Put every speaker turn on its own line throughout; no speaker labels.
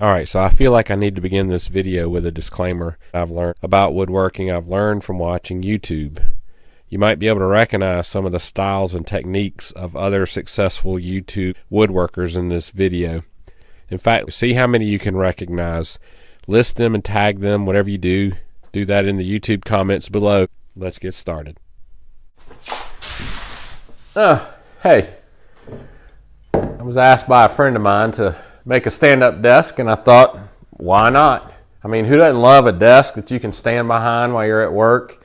Alright, so I feel like I need to begin this video with a disclaimer. I've learned about woodworking. I've learned from watching YouTube. You might be able to recognize some of the styles and techniques of other successful YouTube woodworkers in this video. In fact, see how many you can recognize. List them and tag them, whatever you do. Do that in the YouTube comments below. Let's get started. Hey. I was asked by a friend of mine to make a stand-up desk, and I thought, why not? I mean, who doesn't love a desk that you can stand behind while you're at work?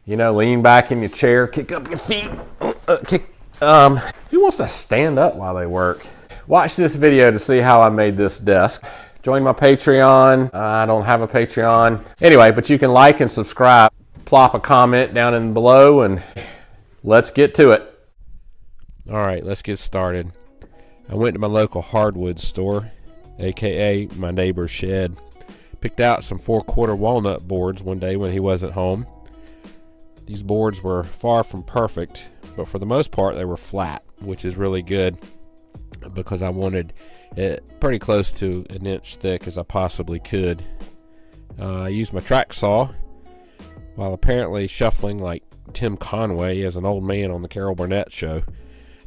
You know, lean back in your chair, kick up your feet. Who wants to stand up while they work? Watch this video to see how I made this desk. Join my Patreon. I don't have a Patreon. Anyway, but you can like and subscribe. Plop a comment down in below, and let's get to it. All right, let's get started. I went to my local hardwood store, aka my neighbor's shed. Picked out some 4/4 walnut boards one day when he wasn't home. These boards were far from perfect, but for the most part they were flat, which is really good because I wanted it pretty close to an inch thick as I possibly could. I used my track saw while apparently shuffling like Tim Conway as an old man on the Carol Burnett show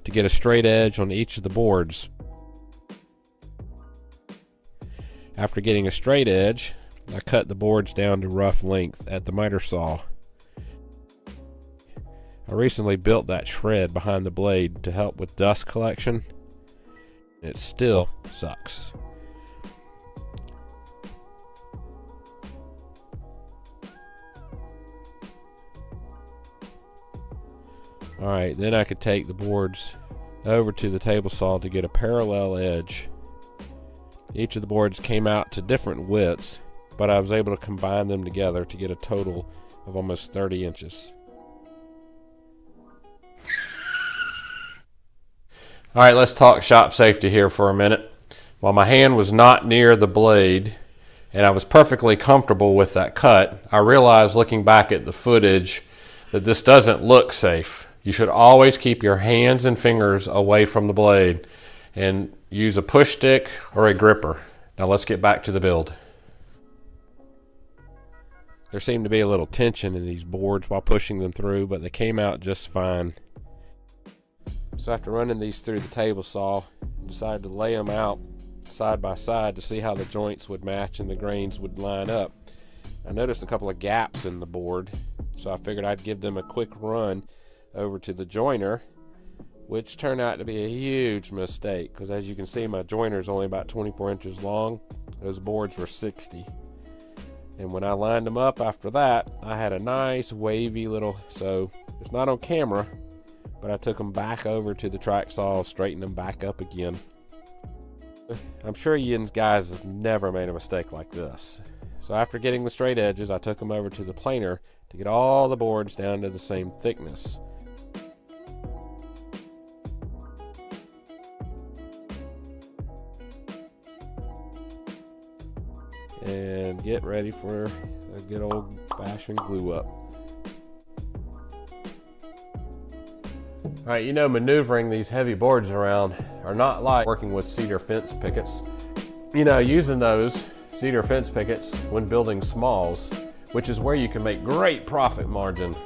to get a straight edge on each of the boards. After getting a straight edge, I cut the boards down to rough length at the miter saw. I recently built that shred behind the blade to help with dust collection. It still sucks. Alright, then I could take the boards over to the table saw to get a parallel edge. Each of the boards came out to different widths, but I was able to combine them together to get a total of almost 30 inches. Alright, let's talk shop safety here for a minute. While my hand was not near the blade and I was perfectly comfortable with that cut, I realized looking back at the footage that this doesn't look safe. You should always keep your hands and fingers away from the blade and use a push stick or a gripper. Now let's get back to the build. There seemed to be a little tension in these boards while pushing them through, but they came out just fine. So after running these through the table saw, I decided to lay them out side by side to see how the joints would match and the grains would line up. I noticed a couple of gaps in the board, so I figured I'd give them a quick run over to the joiner, which turned out to be a huge mistake because, as you can see, my joiner is only about 24 inches long. Those boards were 60. And when I lined them up after that, I had a nice wavy little, so it's not on camera, but I took them back over to the track saw, straightened them back up again. I'm sure you guys have never made a mistake like this. So after getting the straight edges, I took them over to the planer to get all the boards down to the same thickness. And get ready for a good old-fashioned glue up. Alright, you know, maneuvering these heavy boards around are not like working with cedar fence pickets. You know, using those cedar fence pickets when building smalls, which is where you can make great profit margin.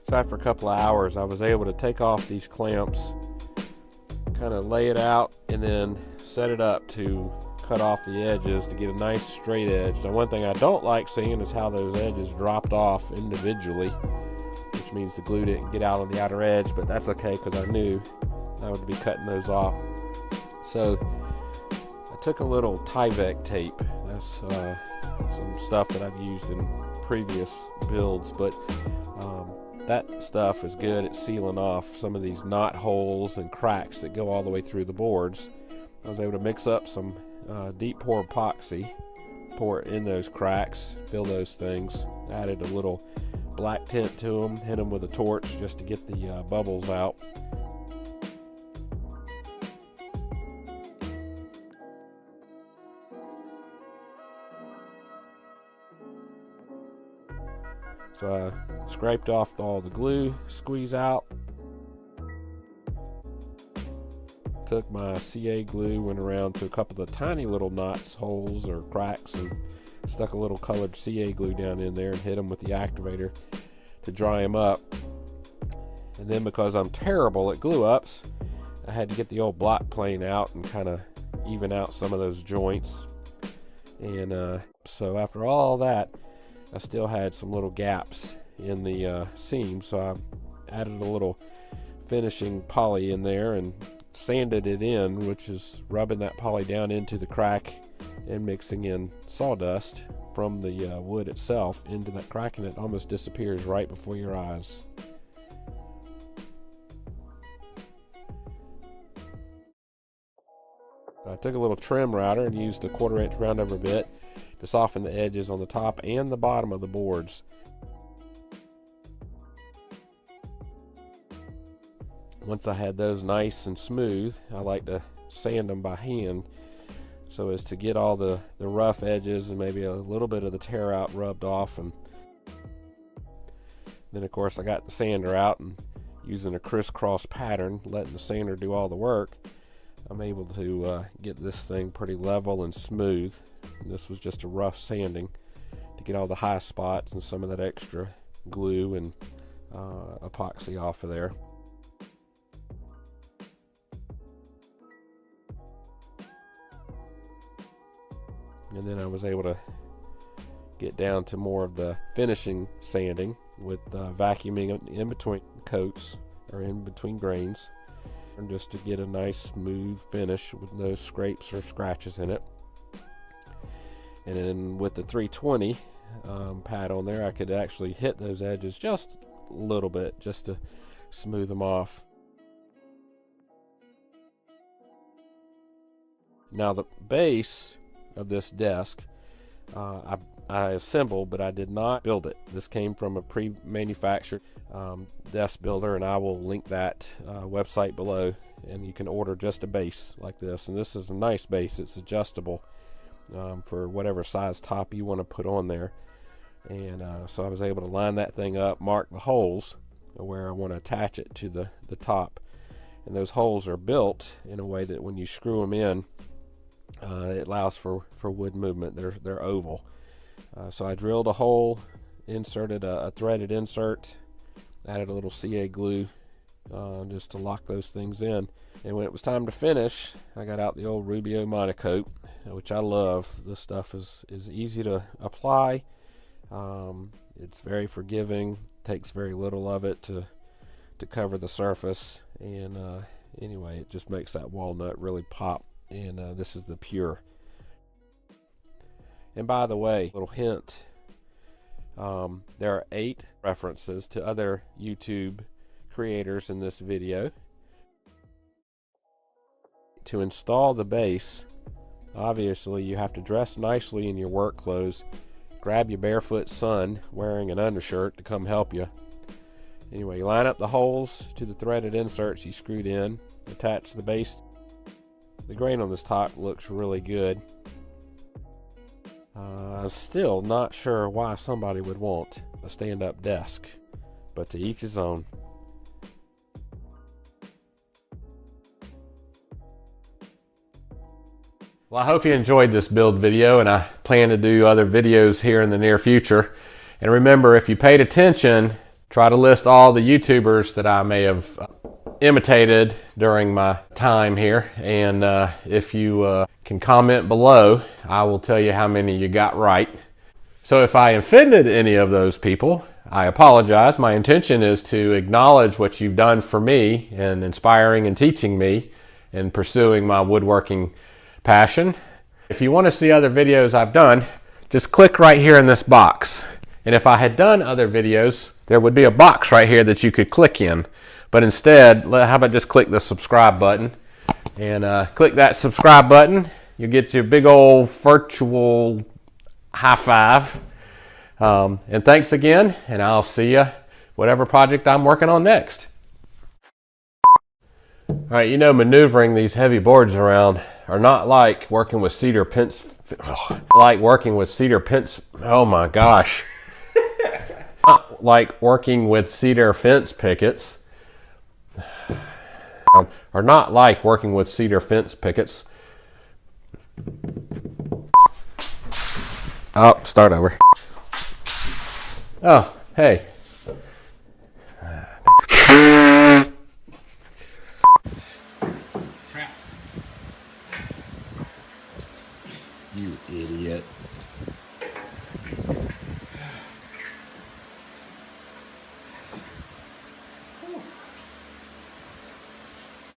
So after a couple of hours, I was able to take off these clamps, kind of lay it out, and then set it up to cut off the edges to get a nice straight edge. Now, one thing I don't like seeing is how those edges dropped off individually, which means the glue didn't get out on the outer edge, but that's okay because I knew I would be cutting those off. So I took a little Tyvek tape. That's some stuff that I've used in previous builds, but that stuff is good at sealing off some of these knot holes and cracks that go all the way through the boards. I was able to mix up some deep pour epoxy pour it in those cracks, fill those things. Added a little black tint to them, hit them with a torch just to get the bubbles out. So I scraped off all the glue, squeeze out. Took my CA glue, went around to a couple of the tiny little knots, holes, or cracks, and stuck a little colored CA glue down in there and hit them with the activator to dry them up. And then, because I'm terrible at glue ups, I had to get the old block plane out and kind of even out some of those joints. And so after all that, I still had some little gaps in the seam, so I added a little finishing poly in there and sanded it in, which is rubbing that poly down into the crack and mixing in sawdust from the wood itself into that crack, and it almost disappears right before your eyes. I took a little trim router and used a 1/4 inch round over bit to soften the edges on the top and the bottom of the boards. Once I had those nice and smooth, I like to sand them by hand so as to get all the rough edges and maybe a little bit of the tear out rubbed off. And then of course I got the sander out, and using a crisscross pattern, letting the sander do all the work, I'm able to get this thing pretty level and smooth. And this was just a rough sanding to get all the high spots and some of that extra glue and epoxy off of there. And then I was able to get down to more of the finishing sanding with vacuuming in between coats, or in between grains, and just to get a nice smooth finish with no scrapes or scratches in it. And then with the 320 pad on there, I could actually hit those edges just a little bit just to smooth them off. Now the base of this desk I assembled, but I did not build it. This came from a pre-manufactured desk builder, and I will link that website below, and you can order just a base like this. And this is a nice base. It's adjustable for whatever size top you want to put on there. And so I was able to line that thing up, mark the holes where I want to attach it to the top, and those holes are built in a way that when you screw them in, it allows for wood movement. They're oval. So I drilled a hole, inserted a threaded insert, added a little CA glue just to lock those things in. And when it was time to finish, I got out the old Rubio Monocoat, which I love. This stuff is easy to apply. It's very forgiving. Takes very little of it to cover the surface. And anyway, it just makes that walnut really pop. And this is the pure. And by the way, little hint, there are 8 references to other YouTube creators in this video. To install the base, obviously you have to dress nicely in your work clothes, grab your barefoot son wearing an undershirt to come help you. Anyway, you line up the holes to the threaded inserts you screwed in, attach the base. The grain on this top looks really good. I'm still not sure why somebody would want a stand-up desk, but to each his own. Well, I hope you enjoyed this build video, and I plan to do other videos here in the near future. And remember, if you paid attention, try to list all the YouTubers that I may have imitated during my time here, and if you can comment below, I will tell you how many you got right. So if I offended any of those people, I apologize. My intention is to acknowledge what you've done for me in inspiring and teaching me in pursuing my woodworking passion. If you want to see other videos I've done, just click right here in this box. And if I had done other videos, there would be a box right here that you could click in. But instead, how about just click the subscribe button, and click that subscribe button. You'll get your big old virtual high five. And thanks again, and I'll see you whatever project I'm working on next. All right, you know, maneuvering these heavy boards around are not like working with cedar fence. Oh my gosh. Not like working with cedar fence pickets. Are not like working with cedar fence pickets. Oh, start over. Oh, hey. You idiot.